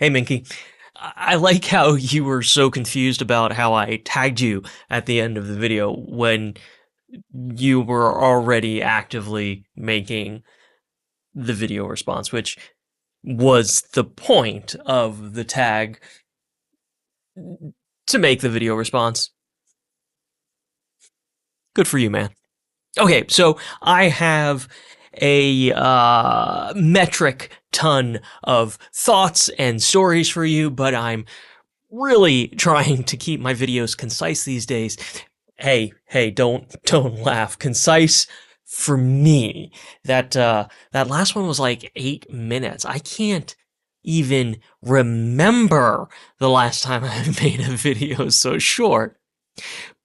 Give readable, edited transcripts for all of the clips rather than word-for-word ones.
Hey, Minky. I like how you were so confused about how I tagged you at the end of the video when you were already actively making the video response, which was the point of the tag to make the video response. Good for you, man. Okay, so I have a metric ton of thoughts and stories for you, but I'm really trying to keep my videos concise these days. Hey, don't laugh. Concise for me. That last one was like 8 minutes. I can't even remember the last time I made a video so short.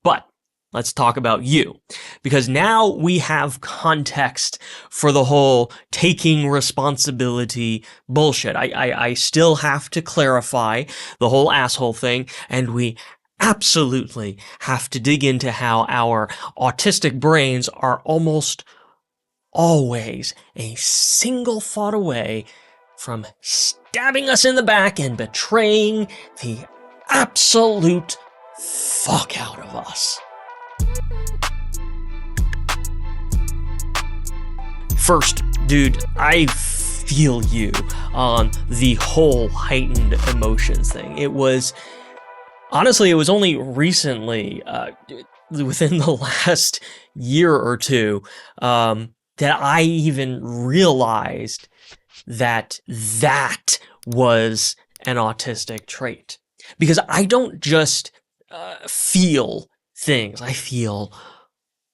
But let's talk about you, because now we have context for the whole taking responsibility bullshit. I still have to clarify the whole asshole thing, and we absolutely have to dig into how our autistic brains are almost always a single thought away from stabbing us in the back and betraying the absolute fuck out of us. First, dude, I feel you on the whole heightened emotions thing. Honestly, it was only recently, within the last year or two, that I even realized that that was an autistic trait. Because I don't just feel things, I feel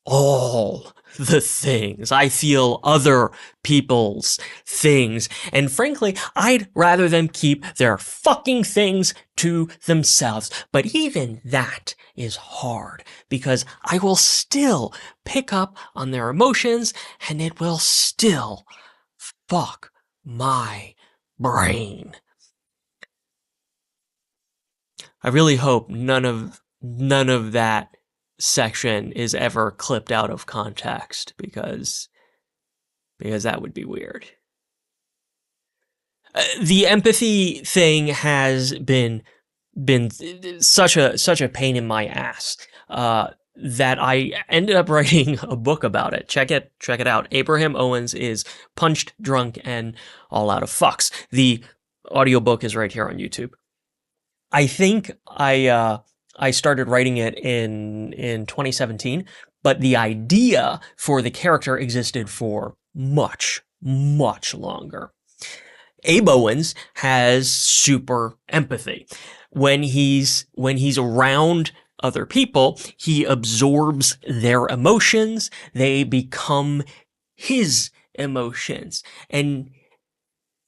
all the things. I feel other people's things. And frankly, I'd rather them keep their fucking things to themselves. But even that is hard, because I will still pick up on their emotions, and it will still fuck my brain. I really hope none of that section is ever clipped out of context, because that would be weird. The empathy thing has been such a pain in my ass that I ended up writing a book about it. Check it out. Abraham Owens is Punched, Drunk, and All Out of Fucks. The audiobook is right here on YouTube. I think I started writing it in 2017, but the idea for the character existed for much, much longer. Abe Owens has super empathy. When he's around other people, he absorbs their emotions. They become his emotions. And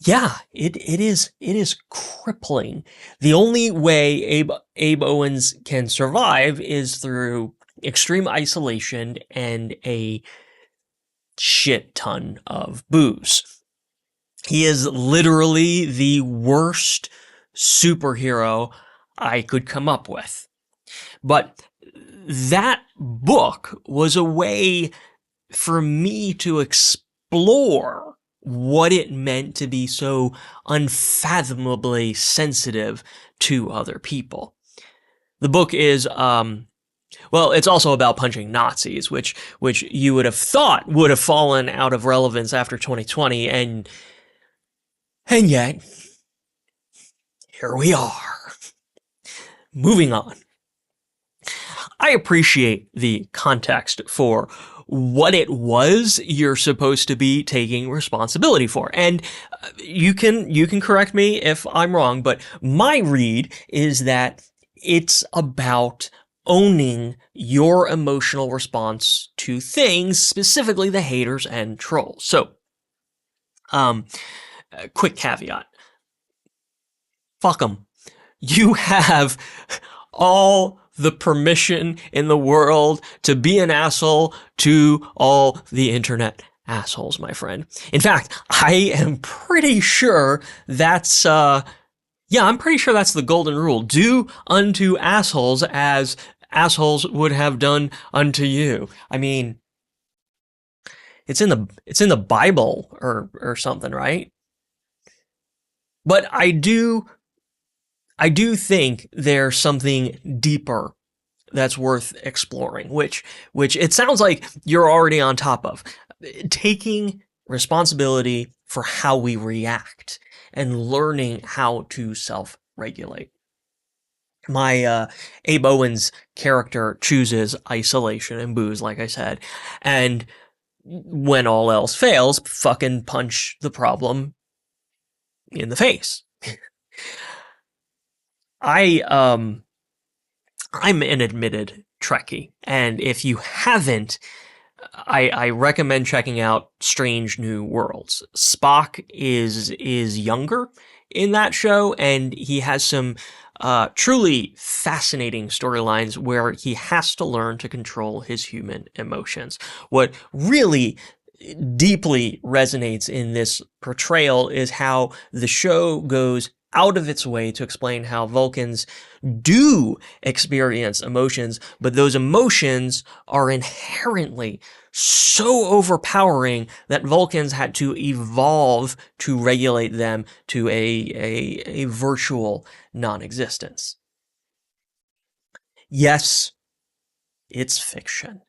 yeah, it is crippling. The only way Abe Owens can survive is through extreme isolation and a shit ton of booze. He is literally the worst superhero I could come up with. But that book was a way for me to explore what it meant to be so unfathomably sensitive to other people. The book is, well, it's also about punching Nazis, which you would have thought would have fallen out of relevance after 2020, and yet, here we are. Moving on. I appreciate the context for what it was you're supposed to be taking responsibility for. And you can correct me if I'm wrong, but my read is that it's about owning your emotional response to things, specifically the haters and trolls. So, quick caveat. Fuck them. You have all the permission in the world to be an asshole to all the internet assholes, my friend. In fact, I am pretty sure that's, I'm pretty sure that's the golden rule. Do unto assholes as assholes would have done unto you. I mean, it's in the Bible or something, right? But I do I do think there's something deeper that's worth exploring, which it sounds like you're already on top of. Taking responsibility for how we react and learning how to self-regulate. My Abe Owens character chooses isolation and booze, like I said, and when all else fails, fucking punch the problem in the face. I I'm an admitted Trekkie, and if you haven't, I recommend checking out Strange New Worlds. Spock is younger in that show, and he has some truly fascinating storylines where he has to learn to control his human emotions. What really deeply resonates in this portrayal is how the show goes out of its way to explain how Vulcans do experience emotions, but those emotions are inherently so overpowering that Vulcans had to evolve to regulate them to a virtual non-existence. Yes, it's fiction.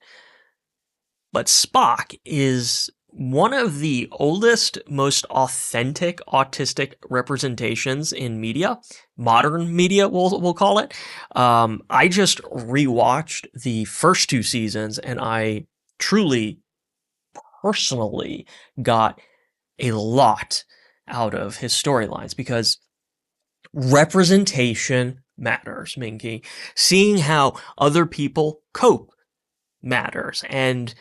But Spock is one of the oldest, most authentic autistic representations in media, modern media, we'll call it. I just rewatched the first two seasons, and I truly, personally got a lot out of his storylines because representation matters, Minky. Seeing how other people cope matters, and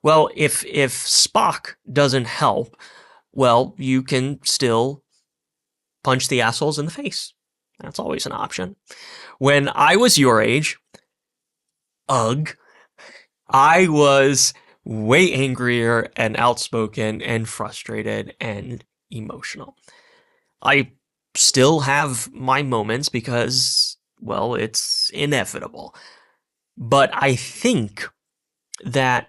well, if Spock doesn't help, well, you can still punch the assholes in the face. That's always an option. When I was your age, ugh, I was way angrier and outspoken and frustrated and emotional. I still have my moments because, well, it's inevitable. But I think that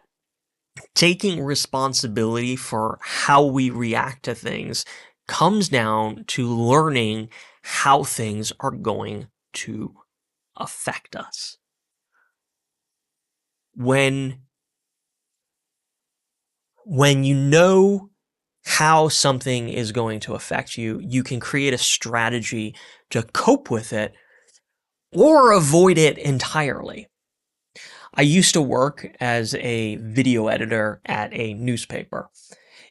taking responsibility for how we react to things comes down to learning how things are going to affect us. When you know how something is going to affect you, you can create a strategy to cope with it or avoid it entirely. I used to work as a video editor at a newspaper.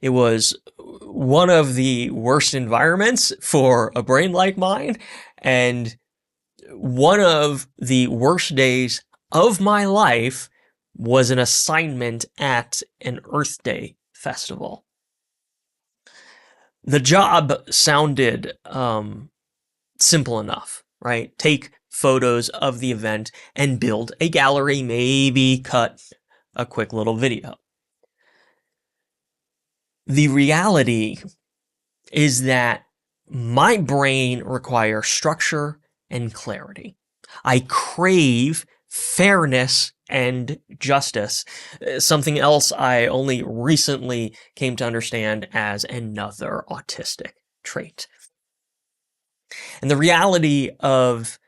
It was one of the worst environments for a brain like mine, and one of the worst days of my life was an assignment at an Earth Day festival. The job sounded simple enough, right? Take photos of the event and build a gallery, maybe cut a quick little video. The reality is that my brain requires structure and clarity. I crave fairness and justice, something else I only recently came to understand as another autistic trait. And the reality of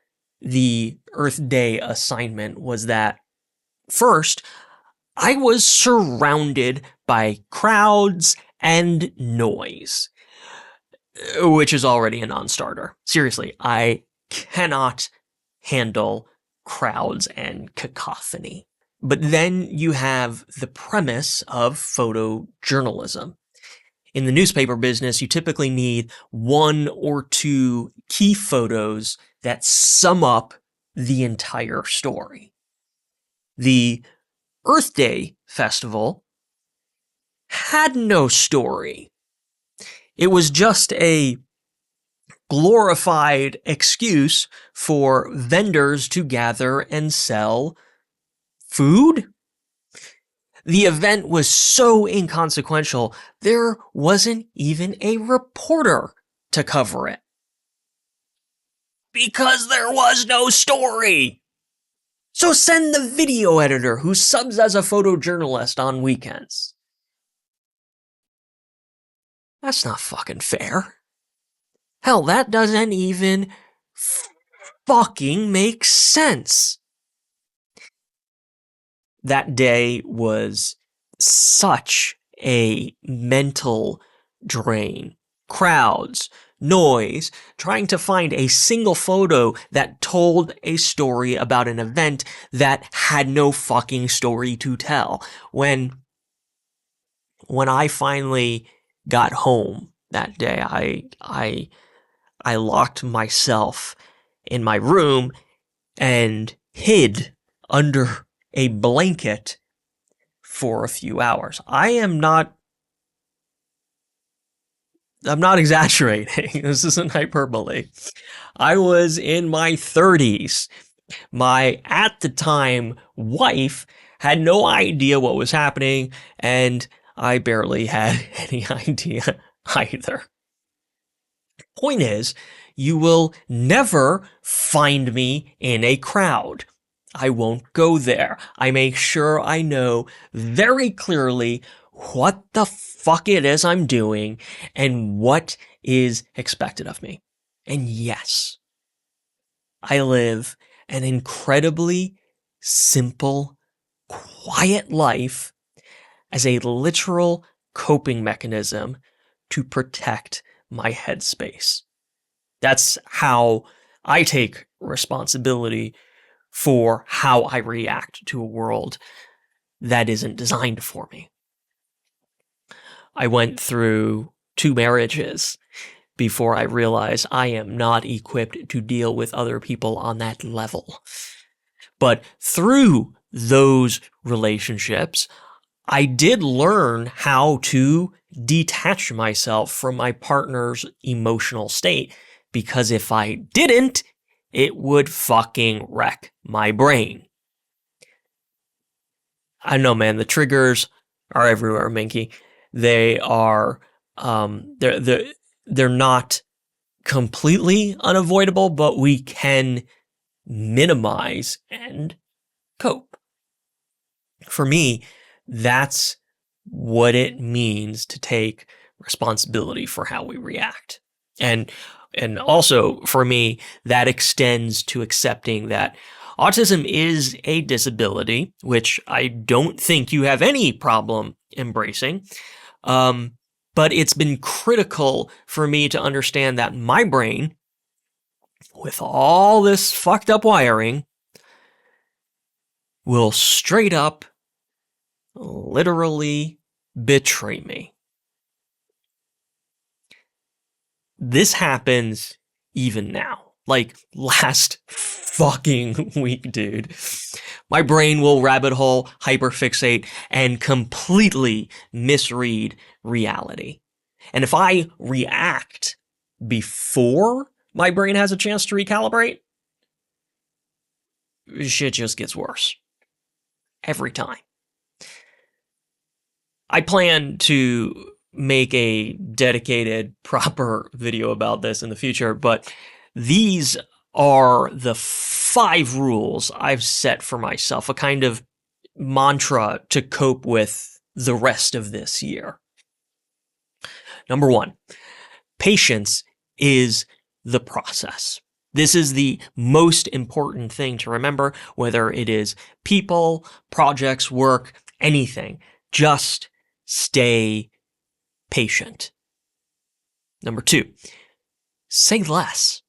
the Earth Day assignment was that, first, I was surrounded by crowds and noise, which is already a non-starter. Seriously, I cannot handle crowds and cacophony. But then you have the premise of photojournalism. In the newspaper business, you typically need one or two key photos that sum up the entire story. The Earth Day Festival had no story. It was just a glorified excuse for vendors to gather and sell food. The event was so inconsequential, there wasn't even a reporter to cover it. Because there was no story. So send the video editor who subs as a photojournalist on weekends. That's not fucking fair. Hell, that doesn't even fucking make sense. That day was such a mental drain. Crowds, noise, trying to find a single photo that told a story about an event that had no fucking story to tell. When I finally got home that day, I locked myself in my room and hid under a blanket for a few hours. I'm not exaggerating. This isn't hyperbole. I was in my 30s. My, at the time, wife had no idea what was happening, and I barely had any idea either. Point is, you will never find me in a crowd. I won't go there. I make sure I know very clearly what the fuck it is I'm doing and what is expected of me. And yes, I live an incredibly simple, quiet life as a literal coping mechanism to protect my headspace. That's how I take responsibility for how I react to a world that isn't designed for me. I went through 2 marriages before I realized I am not equipped to deal with other people on that level. But through those relationships, I did learn how to detach myself from my partner's emotional state, because if I didn't, it would fucking wreck my brain. I know, man, the triggers are everywhere, Minky. They are, they're not completely unavoidable, but we can minimize and cope. For me, that's what it means to take responsibility for how we react. And also for me, that extends to accepting that autism is a disability, which I don't think you have any problem embracing. But it's been critical for me to understand that my brain, with all this fucked up wiring, will straight up literally betray me. This happens even now. Like last fucking week, dude. My brain will rabbit hole, hyperfixate, and completely misread reality. And if I react before my brain has a chance to recalibrate, shit just gets worse. Every time. I plan to make a dedicated, proper video about this in the future, but these are the 5 rules I've set for myself, a kind of mantra to cope with the rest of this year. Number 1, patience is the process. This is the most important thing to remember, whether it is people, projects, work, anything. Just stay patient. Number 2, say less.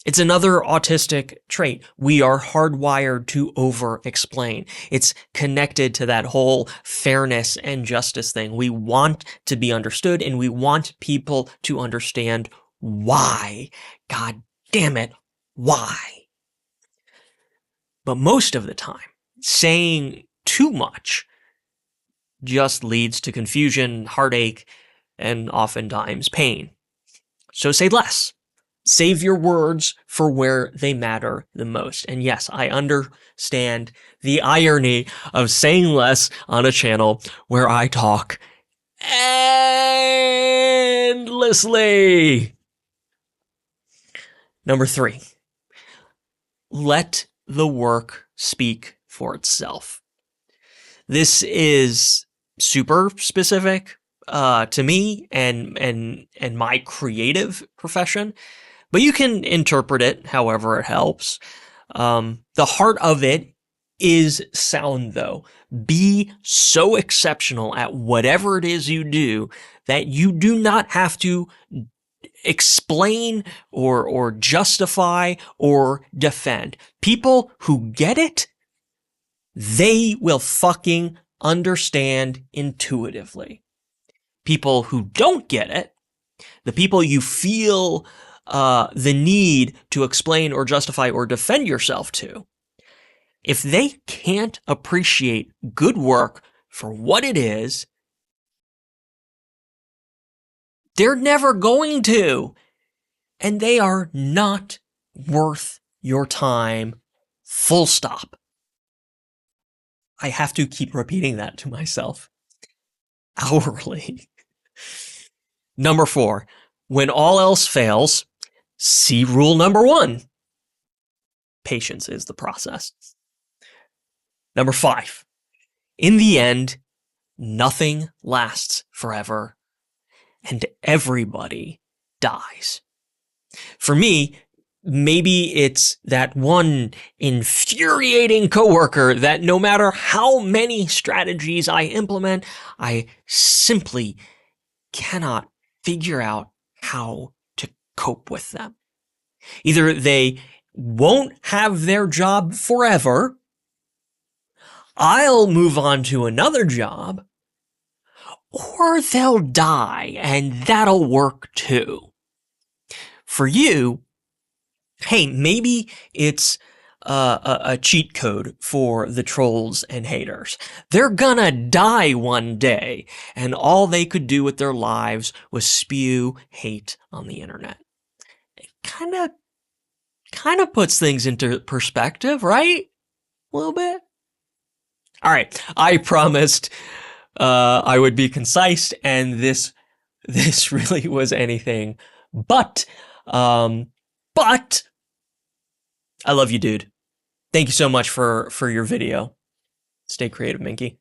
It's another autistic trait. We are hardwired to over-explain. It's connected to that whole fairness and justice thing. We want to be understood, and we want people to understand why. God damn it, why? But most of the time, saying too much just leads to confusion, heartache, and oftentimes pain. So say less. Save your words for where they matter the most. And yes, I understand the irony of saying less on a channel where I talk endlessly. Number 3, let the work speak for itself. This is super specific, to me and my creative profession, but you can interpret it however it helps. The heart of it is sound, though. Be so exceptional at whatever it is you do that you do not have to explain or justify or defend. People who get it, they will fucking understand intuitively. People who don't get it, the people you feel the need to explain or justify or defend yourself to, if they can't appreciate good work for what it is, they're never going to. And they are not worth your time. Full stop. I have to keep repeating that to myself hourly. Number 4, when all else fails, see rule number 1. Patience is the process. Number 5, in the end, nothing lasts forever, and everybody dies. For me, maybe it's that one infuriating coworker that no matter how many strategies I implement, I simply cannot figure out how to cope with them. Either they won't have their job forever, I'll move on to another job, or they'll die, and that'll work too. For you, hey, maybe it's a cheat code for the trolls and haters. They're gonna die one day, and all they could do with their lives was spew hate on the internet. It kind of puts things into perspective, right? A little bit. All right, I promised I would be concise, and this really was anything but. But I love you, dude. Thank you so much for your video. Stay creative, Minky.